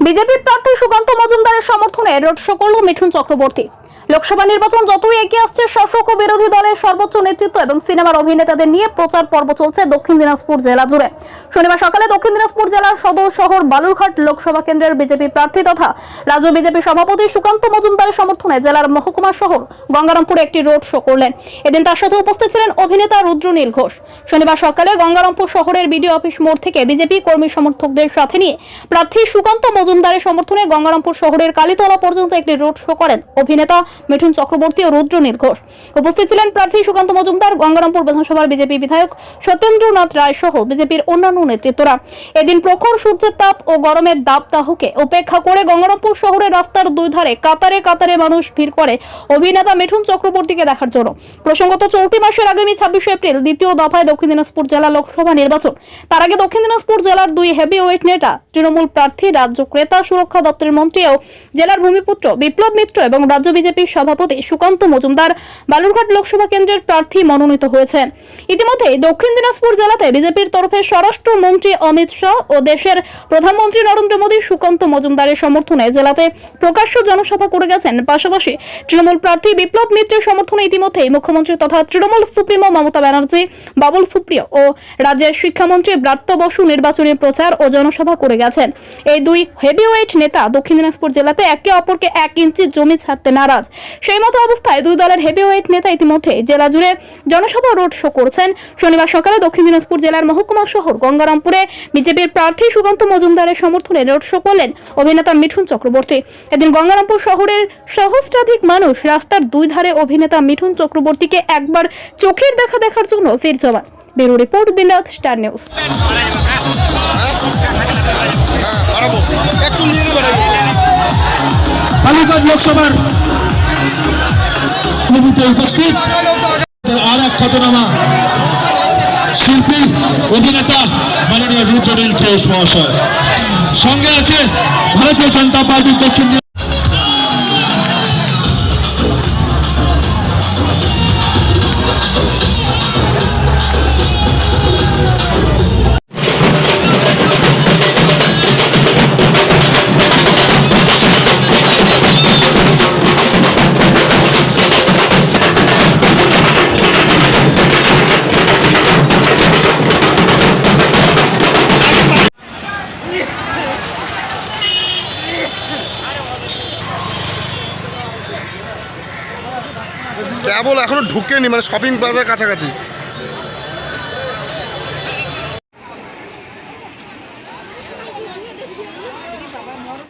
BJP প্রার্থী সুকান্ত মজুমদারের সমর্থনে রোড শো করল মিঠুন চক্রবর্তী। লোকসভা নির্বাচন যতই এগিয়ে আসছে, শাসক ও বিরোধী দলের সর্বোচ্চ নেতৃত্ব এবং সিনেমার অভিনেতাদের নিয়ে প্রচার পর্ব চলছে দক্ষিণ দিনাজপুর জেলা জুড়ে। শনিবার সকালে দক্ষিণ দিনাজপুর জেলার সদর শহর বালুরঘাট লোকসভা কেন্দ্রের বিজেপি প্রার্থী তথা রাজ্য বিজেপি সভাপতি সুকান্ত মজুমদারের সমর্থনে জেলার মহকুমা শহর গঙ্গারামপুরে একটি রোড শো করলেন। এদিন তার সাথে উপস্থিত ছিলেন অভিনেতা রুদ্রনীল ঘোষ। শনিবার সকালে গঙ্গারামপুর শহরের বিডিও অফিস মোড় থেকে বিজেপি কর্মী সমর্থকদের সাথে নিয়ে প্রার্থী সুকান্ত মজুমদারের সমর্থনে গঙ্গারামপুর শহরের কালীতলা পর্যন্ত একটি রোড শো করেন অভিনেতা মিঠুন চক্রবর্তী ও রুদ্রনীল ঘোষ। উপস্থিত ছিলেন প্রার্থী সুকান্ত মজুমদার, গঙ্গারামপুর বিধানসভার বিজেপি বিধায়ক সত্যেন্দ্রনাথ রায় সহ বিজেপির অন্যান্য নেতৃত্বরা। এদিন প্রখর সূর্যের তাপ ও গরমের দাবদাহকে উপেক্ষা করে গঙ্গারামপুর শহরের রাস্তার দুই ধারে কাতারে কাতারে মানুষ ভিড় করে অভিনেতা মিঠুন চক্রবর্তীকে দেখার জন্য। প্রসঙ্গত, চলতি মাসের আগামী 26 এপ্রিল দ্বিতীয় দফায় দক্ষিণ দিনাজপুর জেলা লোকসভা নির্বাচন। তার আগে দক্ষিণ দিনাজপুর জেলার দুই হেভিওয়েট নেতা, তৃণমূল প্রার্থী রাজ্য ক্রেতা সুরক্ষা দপ্তরের মন্ত্রী ও জেলার ভূমিপুত্র বিপ্লব মিত্র এবং রাজ্য বিজেপির সভাপতি সুকান্ত মজুমদার বালুরঘাট লোকসভা কেন্দ্রের প্রার্থী মনোনীত হয়েছেন। ইতিমধ্যে দক্ষিণ দিনাজপুর জেলাতে বিজেপির তরফে স্বরাষ্ট্রমন্ত্রী অমিত শাহ ও দেশের প্রধানমন্ত্রী নরেন্দ্র মোদী সুকান্ত মজুমদারের সমর্থনে জেলাতে প্রকাশ্য জনসভা করে গেছেন। পাশাপাশি তৃণমূল প্রার্থী বিপ্লব মিত্রের সমর্থনে ইতিমধ্যেই মুখ্যমন্ত্রী তথা তৃণমূল সুপ্রিমো মমতা ব্যানার্জি, বাবুল সুপ্রিয় ও রাজ্যের শিক্ষামন্ত্রী ব্রাত্য বসু নির্বাচনী প্রচার ও জনসভা করে গেছেন। এই দুই হেভিওয়েট নেতা দক্ষিণ দিনাজপুর জেলাতে একে অপরকে 1 ইঞ্চি জমি ছাড়তে নারাজ। সেই মতো অবস্থায় দুই দলের হেভিওয়েট নেতা ইতিমধ্যে জেলা জুড়ে জনসভা রোড শো করছেন। শনিবার সকালে দক্ষিণ দিনাজপুর জেলার মহকুমা শহর গঙ্গারামপুরে বিজেপির প্রার্থী সুকান্ত মজুমদারের সমর্থনে রোড শো করলেন অভিনেতা মিঠুন চক্রবর্তী। এদিন গঙ্গারামপুর শহরের সহস্রাধিক মানুষ রাস্তার দুই ধারে অভিনেতা মিঠুন চক্রবর্তীকে একবার চোখের দেখা দেখার জন্য ভিড় জমান। ব্যুরো রিপোর্ট, দিনরাত স্টার নিউজ। বালুরঘাট লোকসভার উপস্থিত আর এক খ্যাতনামা শিল্পী অভিনেতা মাননীয় রুদ্রনীল ঘোষ মহাশয়, সঙ্গে আছে ভারতীয় জনতা পার্টির দক্ষিণ কেবল এখনো ঢুকেনি, মানে শপিং প্লাজার কাছাকাছি।